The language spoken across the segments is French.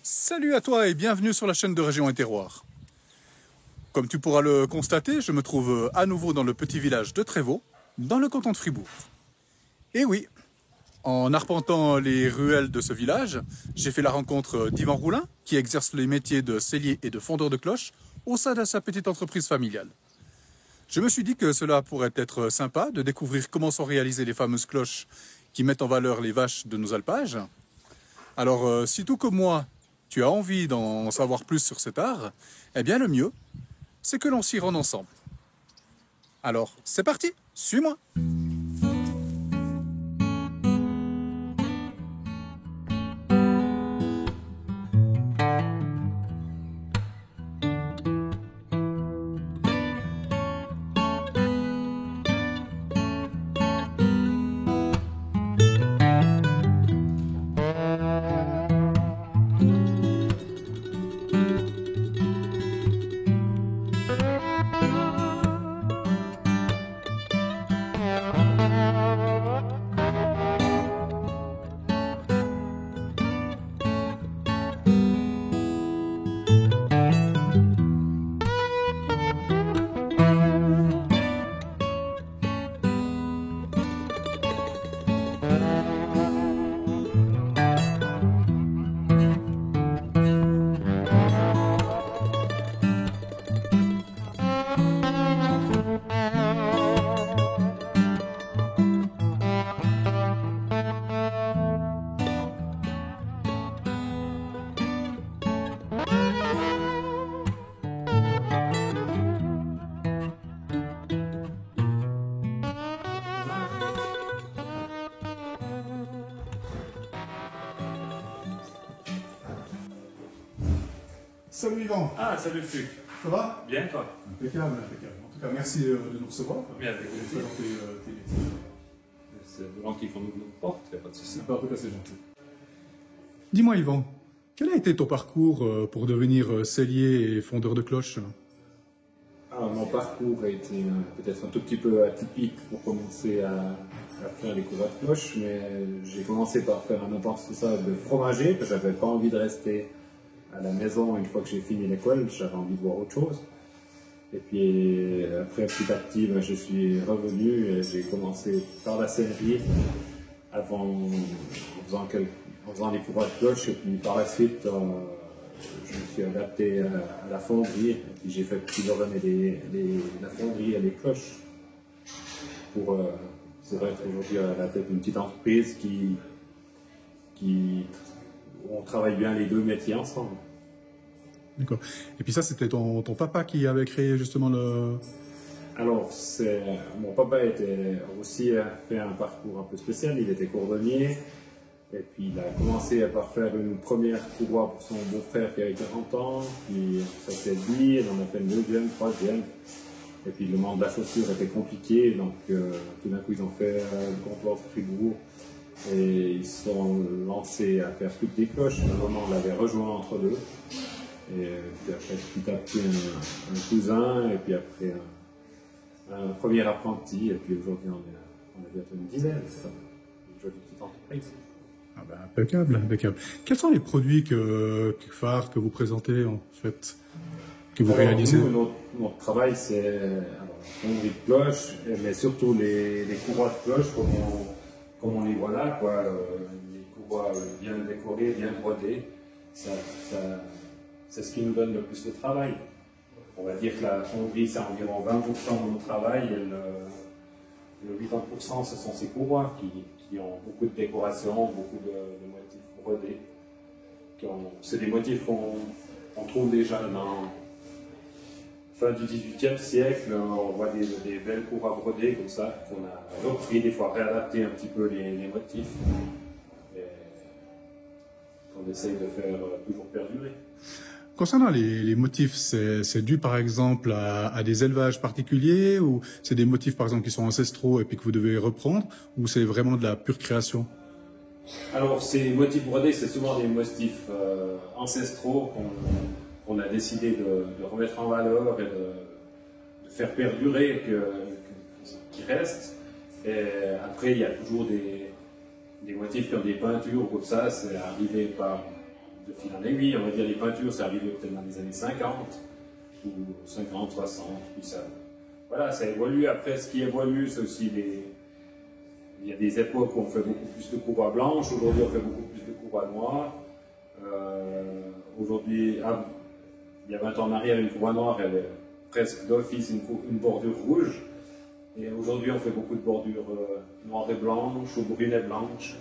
Salut à toi et bienvenue sur la chaîne de Région et Terroir. Comme tu pourras le constater, je me trouve à nouveau dans le petit village de Trévaux, dans le canton de Fribourg. Et oui, en arpentant les ruelles de ce village, j'ai fait la rencontre d'Yvan Roulin, qui exerce les métiers de sellier et de fondeur de cloches au sein de sa petite entreprise familiale. Je me suis dit que cela pourrait être sympa de découvrir comment sont réalisées les fameuses cloches qui mettent en valeur les vaches de nos alpages. Alors, si tout comme moi, tu as envie d'en savoir plus sur cet art, eh bien le mieux, c'est que l'on s'y rende ensemble. Alors, c'est parti, suis-moi. Salut Yvan. Ah, salut Fuc. Ça va? Bien, toi? Impeccable, impeccable. En tout cas, merci de nous recevoir. Bien, avec Pour plaisir. présenter tes métiers. C'est vraiment qui qu'on nous porte, il n'y a pas de souci. C'est pas tout à fait gentil. Dis-moi Yvan, quel a été ton parcours pour devenir sellier et fondeur de cloches? Alors, mon parcours a été peut-être un tout petit peu atypique pour commencer à faire les courroies de cloche, mais j'ai commencé par faire un apprentissage de fromager, parce que j'avais pas envie de rester à la maison une fois que j'ai fini l'école, j'avais envie de voir autre chose. Et puis après, petit à petit, je suis revenu et j'ai commencé par la sellerie en faisant les courroies de cloche, et puis par la suite, je me suis adapté à la fonderie, et puis j'ai fait plusieurs années la fonderie et les cloches pour être aujourd'hui à la tête d'une petite entreprise où on travaille bien les deux métiers ensemble. D'accord. Et puis ça, c'était ton papa qui avait créé justement le... Alors, mon papa était aussi fait un parcours un peu spécial, il était cordonnier, et puis il a commencé par faire une première courroie pour son beau-frère qui avait 40 ans, puis ça s'est dit, il en a fait une deuxième, troisième, et puis le manque de la chaussure était compliqué, donc tout d'un coup ils ont fait le comptoir de Fribourg, et ils se sont lancés à faire toutes des cloches. À un moment, on l'avait rejoint entre deux, et puis après petit à petit un cousin, et puis après un premier apprenti, et puis aujourd'hui on est bientôt une dizaine. C'est une jolie petite entreprise. Ah ben, impeccable, impeccable. Quels sont les produits phares que vous présentez en fait, que vous réalisez? Nous, notre travail, c'est la fonderie de cloches, mais surtout les courroies de cloches, comme on les voit là, quoi, les courroies bien décorées, bien brodées. C'est ce qui nous donne le plus de travail. On va dire que la fonderie, c'est environ 20% de notre travail, et le 80%, ce sont ces courroies qui ont beaucoup de décoration, beaucoup de motifs brodés. C'est des motifs qu'on trouve déjà dans fin du XVIIIe siècle. On voit des belles courroies brodées comme ça, qu'on a repris, des fois réadapté un petit peu les motifs, et qu'on essaye de faire toujours perdurer. Concernant les motifs, c'est dû par exemple à des élevages particuliers, ou c'est des motifs par exemple qui sont ancestraux et puis que vous devez reprendre, ou c'est vraiment de la pure création? Alors ces motifs brodés, c'est souvent des motifs ancestraux qu'on a décidé de remettre en valeur et de faire perdurer, qui restent. Et après, il y a toujours des motifs comme des peintures, comme ça, c'est arrivé par de fil en aiguille. On va dire les peintures, c'est arrivé peut-être dans les années 50 ou 50, 60. Puis ça, voilà, ça évolue. Après, ce qui évolue, c'est aussi il y a des époques où on fait beaucoup plus de courroies blanches. Aujourd'hui, on fait beaucoup plus de courroies noires. Aujourd'hui, il y a 20 ans en arrière, une courroie noire, elle est presque d'office une bordure rouge. Et aujourd'hui, on fait beaucoup de bordures noires et blanches ou brunes et blanches.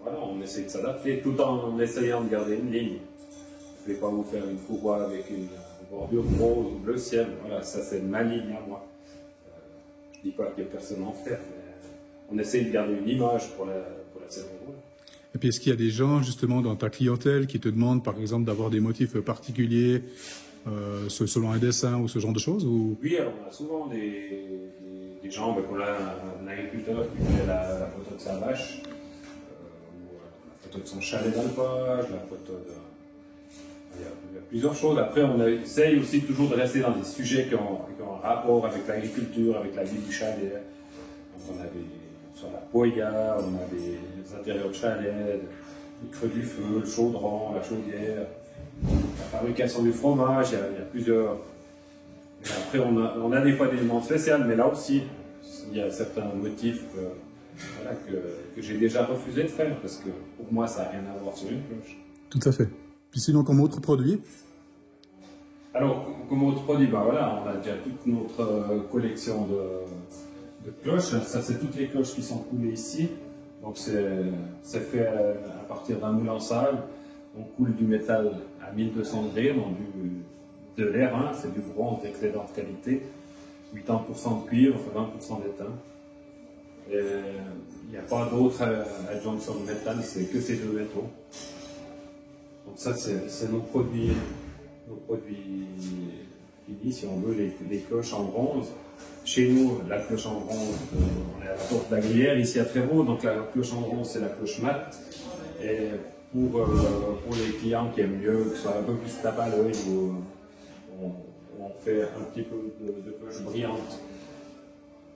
Voilà, on essaie de s'adapter tout en essayant de garder une ligne. Je ne vais pas vous faire une courroie avec une bordure rose ou bleu ciel. Voilà, ça c'est ma ligne à moi. Je ne dis pas qu'il n'y a personne à en faire, mais on essaie de garder une image pour la scène rouge. Et puis, est-ce qu'il y a des gens, justement, dans ta clientèle qui te demandent, par exemple, d'avoir des motifs particuliers selon un dessin ou ce genre de choses ou... Oui, alors on a souvent des gens, qu'on a un agriculteur qui fait la photo de sa vache, ou la photo de son chalet d'alpage, la photo de... Il y a plusieurs choses. Après, on essaye aussi toujours de rester dans des sujets qui ont un rapport avec l'agriculture, avec la vie du chalet. Donc on a sur la poya, on a des intérieurs de chalet, le creux du feu, le chaudron, la chaudière, la fabrication du fromage, il y a plusieurs. Et après, on a des fois des demandes spéciales, mais là aussi, il y a certains motifs voilà, que j'ai déjà refusé de faire, parce que pour moi, ça n'a rien à voir sur une cloche. Tout à fait. Puis sinon, comme autre produit? Alors, comme autre produit, ben voilà, on a déjà toute notre collection de cloches. Ça, c'est toutes les cloches qui sont coulées ici. Donc, c'est fait à partir d'un moule en salle. On coule du métal à 1200 degrés, donc de l'air, hein, c'est du bronze d'excellente qualité. 80% de cuivre, 20% d'étain. Et il n'y a pas d'autre adjonction de métal, c'est que ces deux métaux. Donc ça, c'est nos produits finis, si on veut, les cloches en bronze. Chez nous, la cloche en bronze, on est à la porte d'Aglière, ici à Trévaux, donc la cloche en bronze, c'est la cloche mate. Et pour les clients qui aiment mieux, que ce soit un peu plus tape à l'œil, on fait un petit peu de cloche brillante.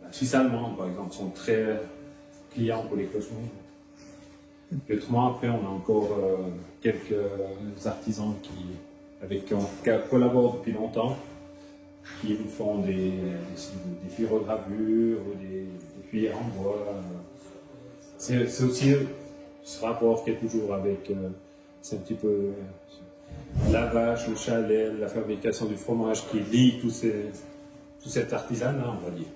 La Suisse allemande, par exemple, sont très clients pour les cloches brillantes. Et autrement, après, on a encore quelques artisans avec qui on collabore depuis longtemps, qui nous font des pyrogravures ou des cuillères en bois. C'est aussi ce rapport qui est toujours avec, c'est un petit peu la vache, le chalet, la fabrication du fromage qui lie tout cet artisanat, on va dire.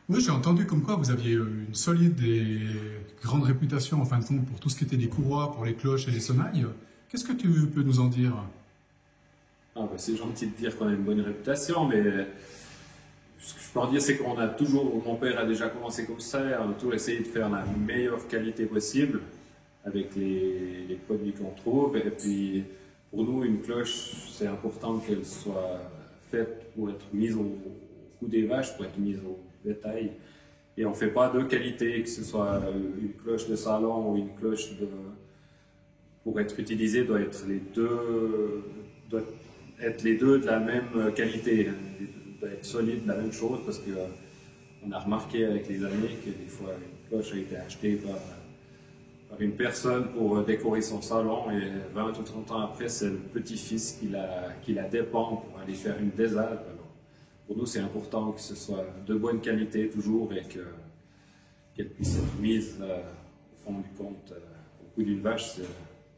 Oui, j'ai entendu comme quoi vous aviez une solide et grande réputation en fin de compte pour tout ce qui était des courroies, pour les cloches et les sonnailles. Qu'est-ce que tu peux nous en dire? Ah, bah, c'est gentil de dire qu'on a une bonne réputation, mais ce que je peux en dire, c'est qu'on a toujours, mon père a déjà commencé comme ça, on a toujours essayé de faire la meilleure qualité possible avec les produits qu'on trouve. Et puis, pour nous, une cloche, c'est important qu'elle soit faite pour être mise au cou des vaches, pour être mise au bétail. Et on ne fait pas de qualité, que ce soit une cloche de salon ou une cloche pour être utilisée, doit être les deux de la même qualité, doit être solide, la même chose, parce que on a remarqué avec les années que des fois une cloche a été achetée par une personne pour décorer son salon et 20 ou 30 ans après, c'est le petit-fils qui la dépend pour aller faire une désalpe. Alors, pour nous, c'est important que ce soit de bonne qualité toujours et qu'elle puisse être mise au fond du compte au cou d'une vache, c'est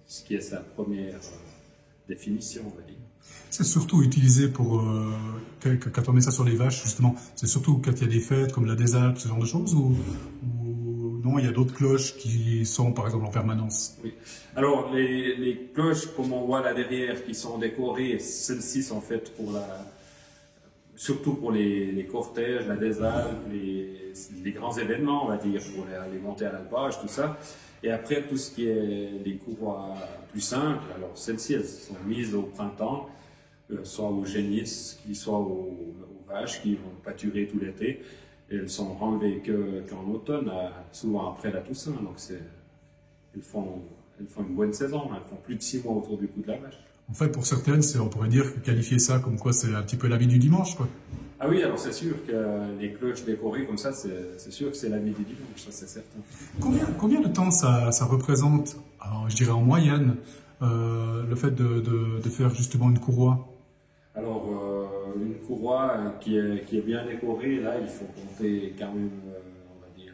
ce qui est sa première définition, on va dire. C'est surtout utilisé pour, quand on met ça sur les vaches, justement, c'est surtout quand il y a des fêtes comme la des Alpes, ce genre de choses, ou non, il y a d'autres cloches qui sont, par exemple, en permanence. Oui. Alors, les cloches, comme on voit là derrière, qui sont décorées, celles-ci sont faites surtout pour les cortèges, la des Alpes, les grands événements, on va dire, pour les montées à l'alpage, tout ça. Et après, tout ce qui est des courroies plus simples, alors celles-ci, elles sont mises au printemps, soit aux génisses, soit aux vaches qui vont pâturer tout l'été. Et elles sont enlevées qu'en automne, souvent après la Toussaint. Donc elles font une bonne saison, elles font plus de 6 mois autour du cou de la vache. En fait, pour certaines, on pourrait dire qualifier ça comme quoi c'est un petit peu la vie du dimanche, quoi. Ah oui, alors c'est sûr que les cloches décorées comme ça, c'est sûr que c'est la vie du dimanche, ça c'est certain. Combien de temps ça représente, alors, je dirais en moyenne, le fait de faire justement une courroie? Alors, une courroie qui est bien décorée, là, il faut compter quand même, on va dire,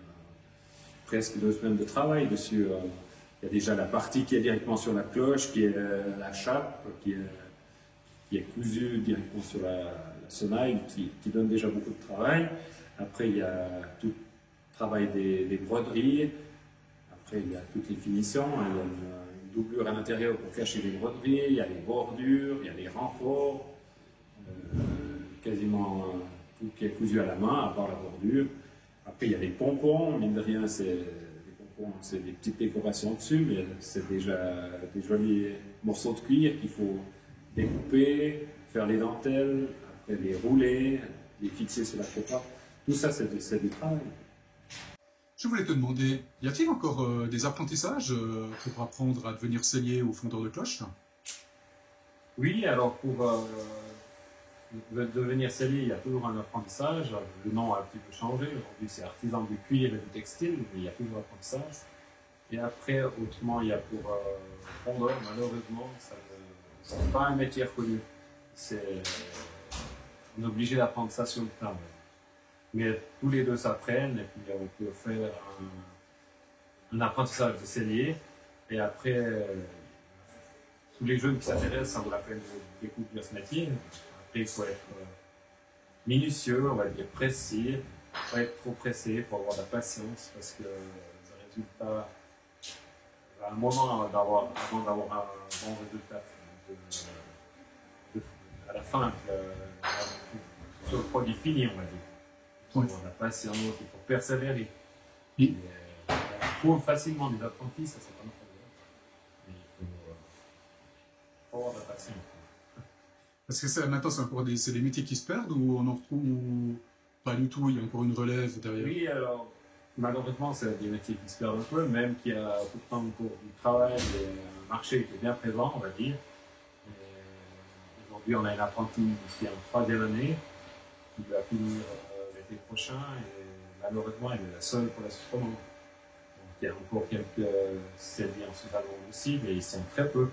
presque 2 semaines de travail dessus. Il y a déjà la partie qui est directement sur la cloche, qui est la chape, qui est cousue directement sur la sonnaille, qui donne déjà beaucoup de travail. Après, il y a tout le travail des broderies. Après, il y a toutes les finitions. Il y a une doublure à l'intérieur pour cacher les broderies. Il y a les bordures, il y a les renforts. Quasiment tout qui est cousu à la main, à part la bordure. Après, il y a les pompons. Mine de rien, c'est des petites décorations dessus, mais c'est déjà des jolis morceaux de cuir qu'il faut découper, faire les dentelles, après les rouler, les fixer sur la copa. Tout ça, c'est du travail. Je voulais te demander, y a-t-il encore des apprentissages pour apprendre à devenir sellier ou fondeur de cloches? Oui, alors pour devenir sellier, il y a toujours un apprentissage. Le nom a un petit peu changé. Aujourd'hui, c'est artisan du cuir et du textile, mais il y a toujours un apprentissage. Et après, autrement, il y a pour fondeur, malheureusement, ce n'est pas un métier reconnu. On est obligé d'apprendre ça sur le tas. Mais tous les deux s'apprennent, et puis on peut faire un apprentissage de sellier. Et après, tous les jeunes qui s'intéressent, ça vaut la peine de découvrir ce métier. Après, il faut être minutieux, on va dire précis, pas être trop pressé, il faut avoir de la patience, parce que le résultat, à un moment avant d'avoir un bon résultat, à la fin, sur le produit fini, on va dire. Il faut avoir de la patience, il faut persévérer. Oui. On trouve facilement des apprentis, ça c'est pas un problème. Mais il faut avoir de la patience. Parce que maintenant, c'est des métiers qui se perdent ou on en retrouve ou pas du tout, il y a encore une relève derrière? Oui, alors malheureusement, c'est des métiers qui se perdent un peu, même qu'il y a pourtant encore du travail et un marché qui est bien présent, on va dire. Aujourd'hui, on a une apprentie qui est en 3e année, qui va finir l'été prochain, et malheureusement, elle est la seule pour la Suisse romande. Donc il y a encore quelques selliers en Suisse allemande aussi, mais ils sont très peu.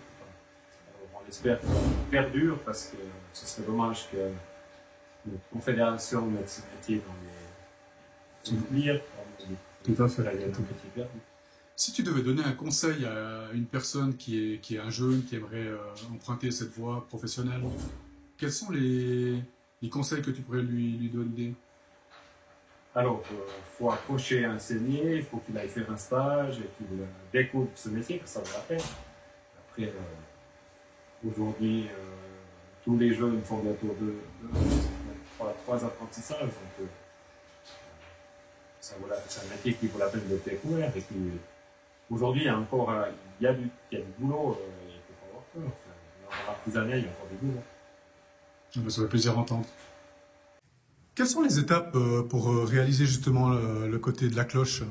On espère qu'ils perdurent parce que ce serait dommage que notre confédération mette ce métier dans les souvenirs. Tout à fait. Si Si tu devais donner un conseil à une personne qui est un jeune, qui aimerait emprunter cette voie professionnelle, quels sont les conseils que tu pourrais lui donner? Alors, il faut approcher un sellier, il faut qu'il aille faire un stage et qu'il découvre ce métier, que ça vaut la peine. Après, aujourd'hui, tous les jeunes font bientôt trois apprentissages, donc c'est un métier qui vaut la peine de découvrir. Et puis, aujourd'hui, il y a du boulot, il ne faut pas avoir peur. Enfin, dans l'artisanat, il y a encore du boulot. Ça fait plaisir d'entendre. Quelles sont les étapes pour réaliser justement le côté de la cloche?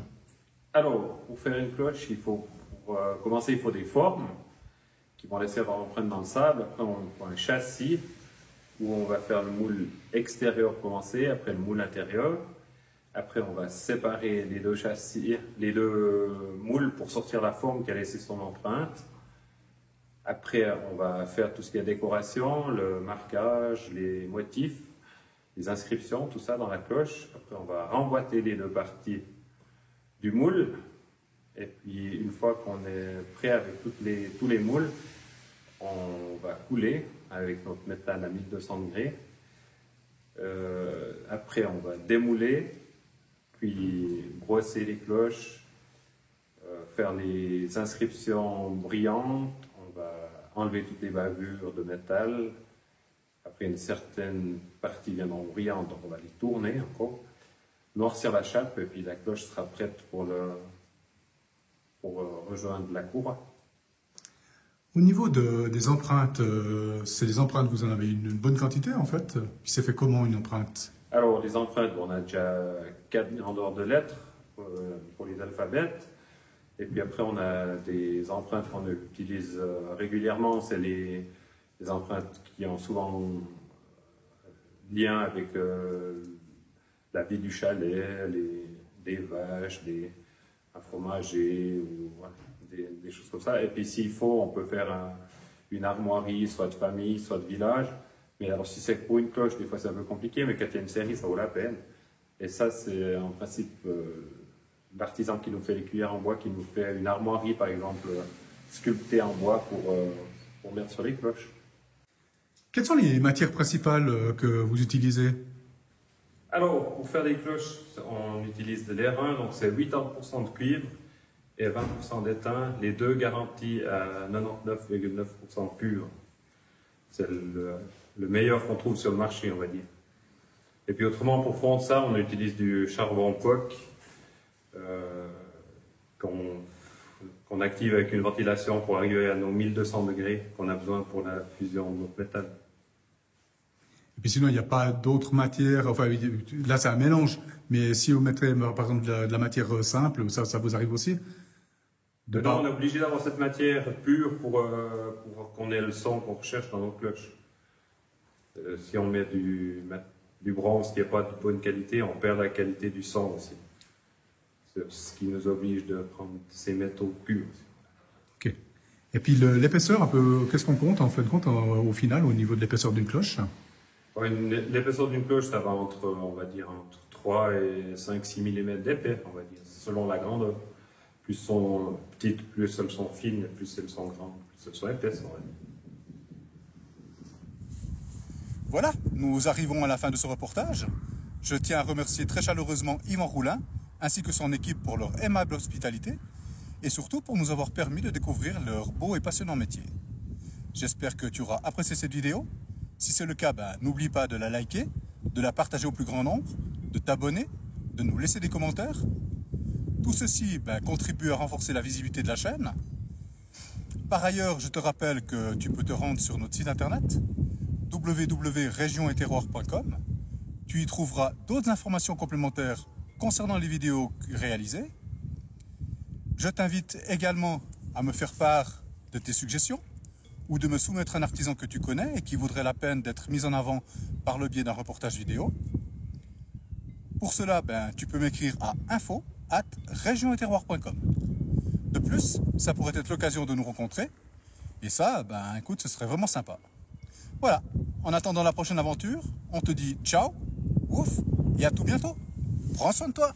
Alors, pour faire une cloche, pour commencer, il faut des formes qui vont laisser avoir l'empreinte dans le sable. Après, on prend un châssis où on va faire le moule extérieur commencer, après le moule intérieur. Après, on va séparer les deux châssis, les deux moules pour sortir la forme qui a laissé son empreinte. Après, on va faire tout ce qui est décoration, le marquage, les motifs, les inscriptions, tout ça dans la cloche. Après, on va remboîter les deux parties du moule. Et puis, une fois qu'on est prêt avec tous les moules, on va couler avec notre métal à 1200 degrés. Après, on va démouler, puis brosser les cloches, faire les inscriptions brillantes. On va enlever toutes les bavures de métal. Après, une certaine partie viendront brillantes, donc on va les tourner encore, noircir la chape, et puis la cloche sera prête pour rejoindre la cour. Au niveau des empreintes, c'est des empreintes, vous en avez une bonne quantité en fait. Puis c'est fait comment une empreinte? Alors, les empreintes, on a déjà 4 grandeurs de lettres pour les alphabets. Et puis après, on a des empreintes qu'on utilise régulièrement. C'est les empreintes qui ont souvent lien avec la vie du chalet, des vaches, un fromager, ou voilà, des choses comme ça. Et puis s'il faut, on peut faire une armoirie, soit de famille, soit de village. Mais alors si c'est pour une cloche, des fois c'est un peu compliqué, mais quand il y a une série, ça vaut la peine. Et ça, c'est en principe l'artisan qui nous fait les cuillères en bois, qui nous fait une armoirie, par exemple, sculptée en bois pour mettre sur les cloches. Quelles sont les matières principales que vous utilisez? Alors, pour faire des cloches, on utilise de l'airain, donc c'est 80% de cuivre et 20% d'étain, les deux garantis à 99,9% pur. C'est le meilleur qu'on trouve sur le marché, on va dire. Et puis autrement, pour fondre ça, on utilise du charbon coque qu'on active avec une ventilation pour arriver à nos 1200 degrés qu'on a besoin pour la fusion de notre métal. Et puis sinon, il n'y a pas d'autres matières, enfin là c'est un mélange, mais si vous mettrez par exemple de la matière simple, ça vous arrive aussi? Non, on est obligé d'avoir cette matière pure pour qu'on ait le son qu'on recherche dans nos cloches. Si on met du bronze qui n'est pas de bonne qualité, on perd la qualité du son aussi. C'est ce qui nous oblige de prendre ces métaux purs. Ok. Et puis l'épaisseur, un peu, qu'est-ce qu'on compte en fin de compte au final au niveau de l'épaisseur d'une cloche? Ouais, l'épaisseur d'une cloche, ça va entre 3 et 5-6 mm d'épais, on va dire, selon la grandeur. Plus elles sont petites, plus elles sont fines, plus elles sont grandes, plus elles sont épaisses, on va dire. Voilà, nous arrivons à la fin de ce reportage. Je tiens à remercier très chaleureusement Yvan Roulin ainsi que son équipe pour leur aimable hospitalité et surtout pour nous avoir permis de découvrir leur beau et passionnant métier. J'espère que tu auras apprécié cette vidéo. Si c'est le cas, n'oublie pas de la liker, de la partager au plus grand nombre, de t'abonner, de nous laisser des commentaires. Tout ceci contribue à renforcer la visibilité de la chaîne. Par ailleurs, je te rappelle que tu peux te rendre sur notre site internet www.regionetterroir.com. Tu y trouveras d'autres informations complémentaires concernant les vidéos réalisées. Je t'invite également à me faire part de tes suggestions ou de me soumettre un artisan que tu connais et qui vaudrait la peine d'être mis en avant par le biais d'un reportage vidéo. Pour cela, tu peux m'écrire à info@regionetterroir.com. De plus, ça pourrait être l'occasion de nous rencontrer. Et ça, écoute, ce serait vraiment sympa. Voilà, en attendant la prochaine aventure, on te dit ciao, ouf, et à tout bientôt. Prends soin de toi.